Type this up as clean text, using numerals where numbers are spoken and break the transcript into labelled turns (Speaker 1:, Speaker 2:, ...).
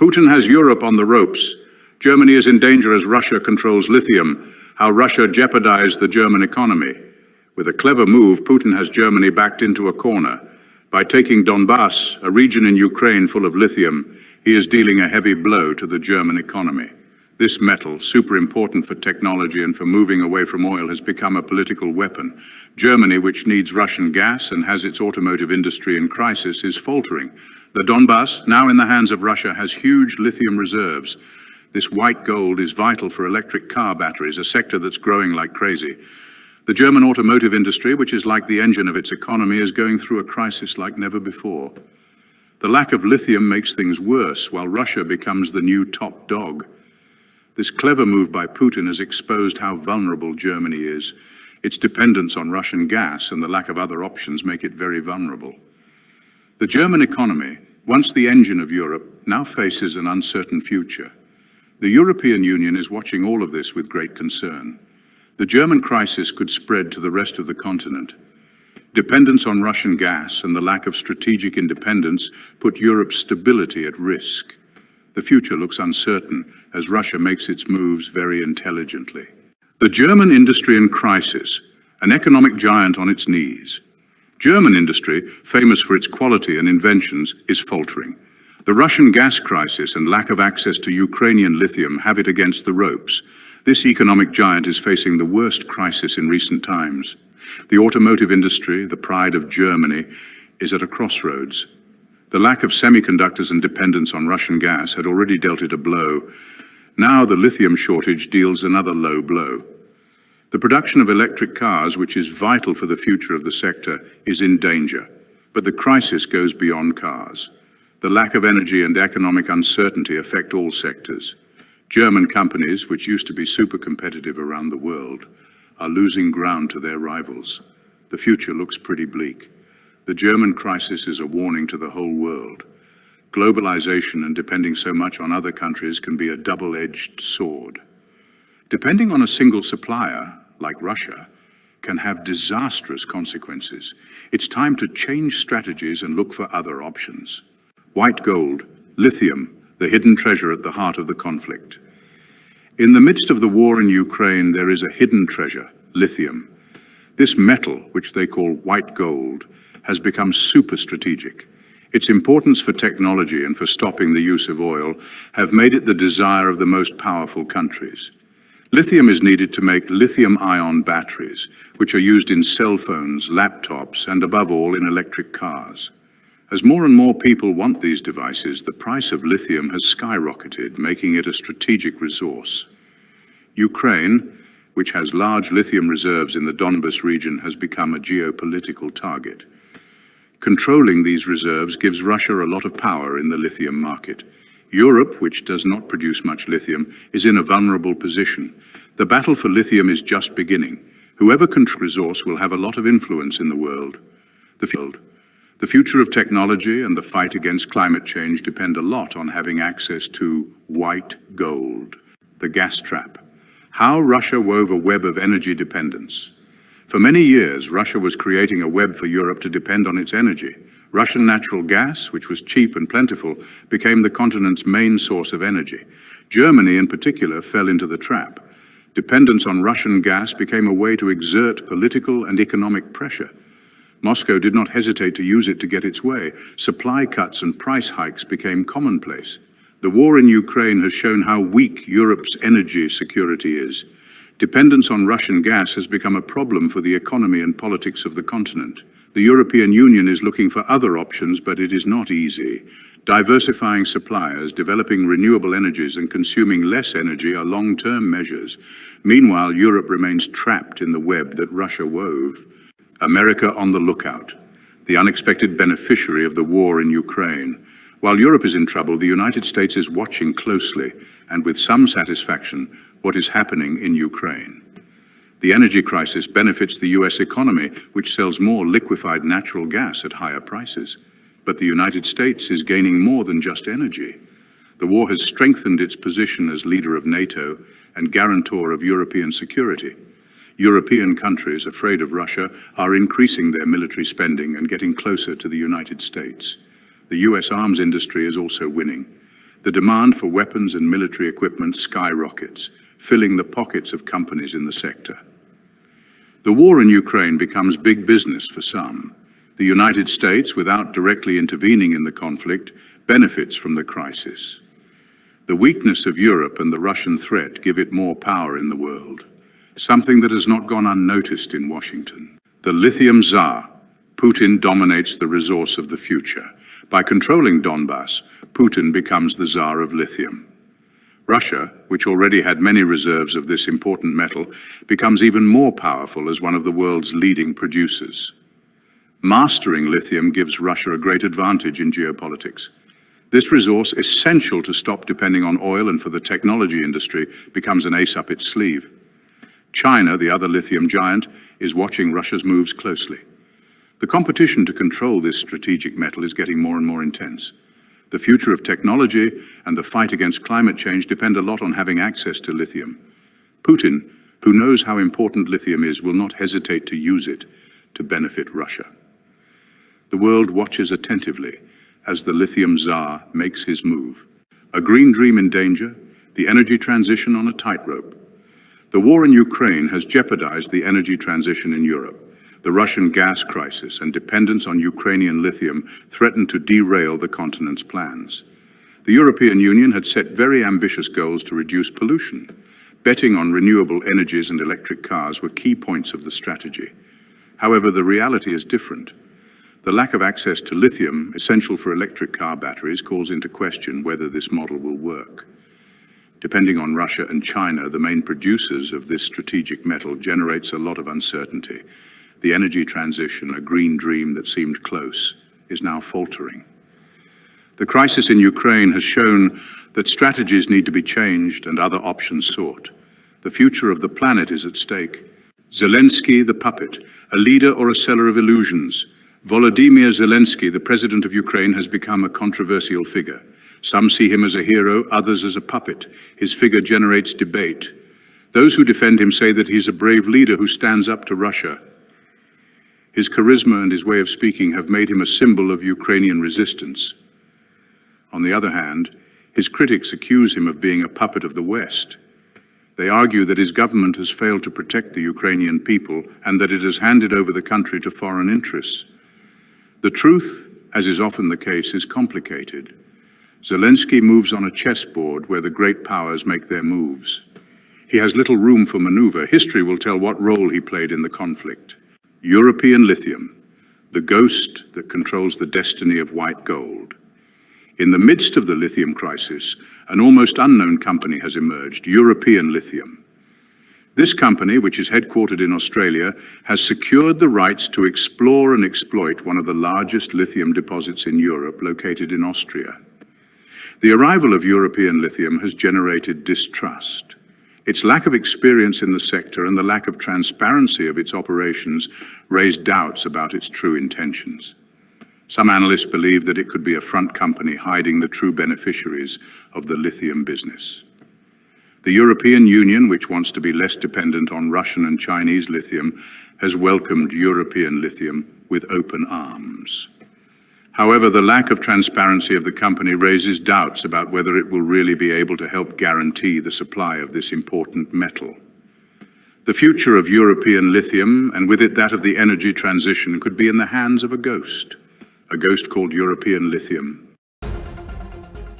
Speaker 1: Putin has Europe on the ropes. Germany is in danger as Russia controls lithium. How Russia jeopardized the German economy. With a clever move, Putin has Germany backed into a corner. By taking Donbass, a region in Ukraine full of lithium, he is dealing a heavy blow to the German economy. This metal, super important for technology and for moving away from oil, has become a political weapon. Germany, which needs Russian gas and has its automotive industry in crisis, is faltering. The Donbass, now in the hands of Russia, has huge lithium reserves. This white gold is vital for electric car batteries, a sector that's growing like crazy. The German automotive industry, which is like the engine of its economy, is going through a crisis like never before. The lack of lithium makes things worse, while Russia becomes the new top dog. This clever move by Putin has exposed how vulnerable Germany is. Its dependence on Russian gas and the lack of other options make it very vulnerable. The German economy, once the engine of Europe, now faces an uncertain future. The European Union is watching all of this with great concern. The German crisis could spread to the rest of the continent. Dependence on Russian gas and the lack of strategic independence put Europe's stability at risk. The future looks uncertain as Russia makes its moves very intelligently. The German industry in crisis, an economic giant on its knees. German industry, famous for its quality and inventions, is faltering. The Russian gas crisis and lack of access to Ukrainian lithium have it against the ropes. This economic giant is facing the worst crisis in recent times. The automotive industry, the pride of Germany, is at a crossroads. The lack of semiconductors and dependence on Russian gas had already dealt it a blow. Now the lithium shortage deals another low blow. The production of electric cars, which is vital for the future of the sector, is in danger. But the crisis goes beyond cars. The lack of energy and economic uncertainty affect all sectors. German companies, which used to be super competitive around the world, are losing ground to their rivals. The future looks pretty bleak. The German crisis is a warning to the whole world. Globalization and depending so much on other countries can be a double-edged sword. Depending on a single supplier, like Russia, can have disastrous consequences. It's time to change strategies and look for other options. White gold, lithium, the hidden treasure at the heart of the conflict. In the midst of the war in Ukraine, there is a hidden treasure, lithium. This metal, which they call white gold, has become super strategic. Its importance for technology and for stopping the use of oil have made it the desire of the most powerful countries. Lithium is needed to make lithium-ion batteries, which are used in cell phones, laptops, and above all in electric cars. As more and more people want these devices, the price of lithium has skyrocketed, making it a strategic resource. Ukraine, which has large lithium reserves in the Donbass region, has become a geopolitical target. Controlling these reserves gives Russia a lot of power in the lithium market. Europe, which does not produce much lithium, is in a vulnerable position. The battle for lithium is just beginning. Whoever controls the resource will have a lot of influence in the world. The future of technology and the fight against climate change depend a lot on having access to white gold, the gas trap. How Russia wove a web of energy dependence. For many years, Russia was creating a web for Europe to depend on its energy. Russian natural gas, which was cheap and plentiful, became the continent's main source of energy. Germany, in particular, fell into the trap. Dependence on Russian gas became a way to exert political and economic pressure. Moscow did not hesitate to use it to get its way. Supply cuts and price hikes became commonplace. The war in Ukraine has shown how weak Europe's energy security is. Dependence on Russian gas has become a problem for the economy and politics of the continent. The European Union is looking for other options, but it is not easy. Diversifying suppliers, developing renewable energies, and consuming less energy are long-term measures. Meanwhile, Europe remains trapped in the web that Russia wove. America on the lookout, the unexpected beneficiary of the war in Ukraine. While Europe is in trouble, the United States is watching closely, and with some satisfaction, what is happening in Ukraine. The energy crisis benefits the US economy, which sells more liquefied natural gas at higher prices. But the United States is gaining more than just energy. The war has strengthened its position as leader of NATO and guarantor of European security. European countries, afraid of Russia, are increasing their military spending and getting closer to the United States. The US arms industry is also winning. The demand for weapons and military equipment skyrockets, filling the pockets of companies in the sector. The war in Ukraine becomes big business for some. The United States, without directly intervening in the conflict, benefits from the crisis. The weakness of Europe and the Russian threat give it more power in the world, something that has not gone unnoticed in Washington. The lithium czar, Putin dominates the resource of the future. By controlling Donbass, Putin becomes the czar of lithium. Russia, which already had many reserves of this important metal, becomes even more powerful as one of the world's leading producers. Mastering lithium gives Russia a great advantage in geopolitics. This resource, essential to stop depending on oil and for the technology industry, becomes an ace up its sleeve. China, the other lithium giant, is watching Russia's moves closely. The competition to control this strategic metal is getting more and more intense. The future of technology and the fight against climate change depend a lot on having access to lithium. Putin, who knows how important lithium is, will not hesitate to use it to benefit Russia. The world watches attentively as the lithium czar makes his move. A green dream in danger, the energy transition on a tightrope. The war in Ukraine has jeopardized the energy transition in Europe. The Russian gas crisis and dependence on Ukrainian lithium threaten to derail the continent's plans. The European Union had set very ambitious goals to reduce pollution. Betting on renewable energies and electric cars were key points of the strategy. However, the reality is different. The lack of access to lithium, essential for electric car batteries, calls into question whether this model will work. Depending on Russia and China, the main producers of this strategic metal, generates a lot of uncertainty. The energy transition, a green dream that seemed close, is now faltering. The crisis in Ukraine has shown that strategies need to be changed and other options sought. The future of the planet is at stake. Zelensky, the puppet, a leader or a seller of illusions. Volodymyr Zelensky, the president of Ukraine, has become a controversial figure. Some see him as a hero, others as a puppet. His figure generates debate. Those who defend him say that he's a brave leader who stands up to Russia. His charisma and his way of speaking have made him a symbol of Ukrainian resistance. On the other hand, his critics accuse him of being a puppet of the West. They argue that his government has failed to protect the Ukrainian people and that it has handed over the country to foreign interests. The truth, as is often the case, is complicated. Zelensky moves on a chessboard where the great powers make their moves. He has little room for maneuver. History will tell what role he played in the conflict. European lithium, the ghost that controls the destiny of white gold. In the midst of the lithium crisis, an almost unknown company has emerged, European Lithium. This company, which is headquartered in Australia, has secured the rights to explore and exploit one of the largest lithium deposits in Europe, located in Austria. The arrival of European Lithium has generated distrust. Its lack of experience in the sector and the lack of transparency of its operations raised doubts about its true intentions. Some analysts believe that it could be a front company hiding the true beneficiaries of the lithium business. The European Union, which wants to be less dependent on Russian and Chinese lithium, has welcomed European Lithium with open arms. However, the lack of transparency of the company raises doubts about whether it will really be able to help guarantee the supply of this important metal. The future of European lithium, and with it that of the energy transition, could be in the hands of a ghost called European Lithium.